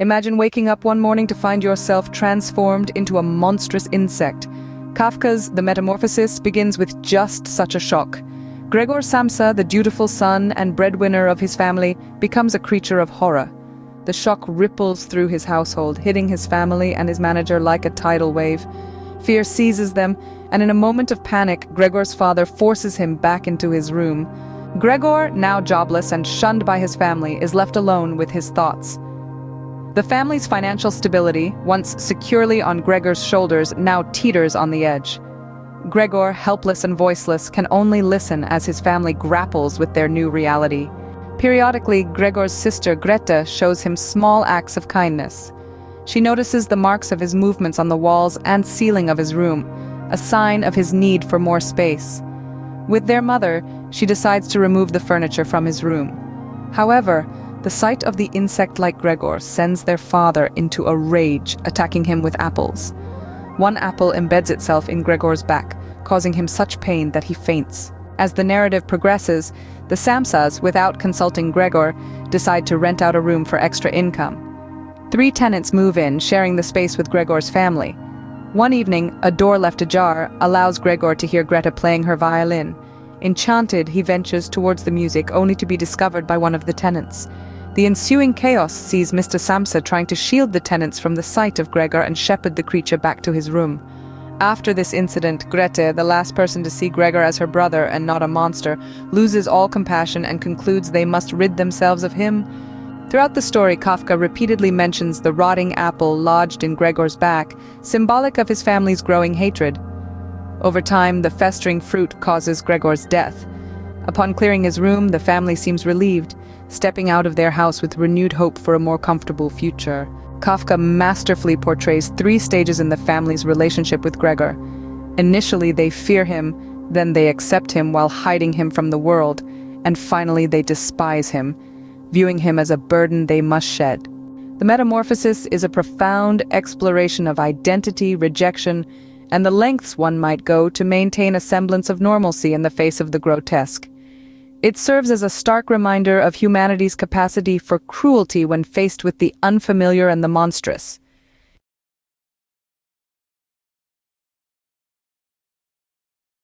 Imagine waking up one morning to find yourself transformed into a monstrous insect. Kafka's The Metamorphosis begins with just such a shock. Gregor Samsa, the dutiful son and breadwinner of his family, becomes a creature of horror. The shock ripples through his household, hitting his family and his manager like a tidal wave. Fear seizes them, and in a moment of panic, Gregor's father forces him back into his room. Gregor, now jobless and shunned by his family, is left alone with his thoughts. The family's financial stability, once securely on Gregor's shoulders, now teeters on the edge. Gregor, helpless and voiceless, can only listen as his family grapples with their new reality. Periodically, Gregor's sister Greta shows him small acts of kindness. She notices the marks of his movements on the walls and ceiling of his room, a sign of his need for more space. With their mother, she decides to remove the furniture from his room. However, the sight of the insect-like Gregor sends their father into a rage, attacking him with apples. One apple embeds itself in Gregor's back, causing him such pain that he faints. As the narrative progresses, the Samsas, without consulting Gregor, decide to rent out a room for extra income. 3 tenants move in, sharing the space with Gregor's family. One evening, a door left ajar allows Gregor to hear Greta playing her violin. Enchanted, he ventures towards the music, only to be discovered by one of the tenants. The ensuing chaos sees Mr. Samsa trying to shield the tenants from the sight of Gregor and shepherd the creature back to his room. After this incident, Grete, the last person to see Gregor as her brother and not a monster, loses all compassion and concludes they must rid themselves of him. Throughout the story, Kafka repeatedly mentions the rotting apple lodged in Gregor's back, symbolic of his family's growing hatred. Over time, the festering fruit causes Gregor's death. Upon clearing his room, the family seems relieved, stepping out of their house with renewed hope for a more comfortable future. Kafka masterfully portrays 3 stages in the family's relationship with Gregor. Initially, they fear him, then they accept him while hiding him from the world, and finally they despise him, viewing him as a burden they must shed. The Metamorphosis is a profound exploration of identity, rejection, and the lengths one might go to maintain a semblance of normalcy in the face of the grotesque. It serves as a stark reminder of humanity's capacity for cruelty when faced with the unfamiliar and the monstrous.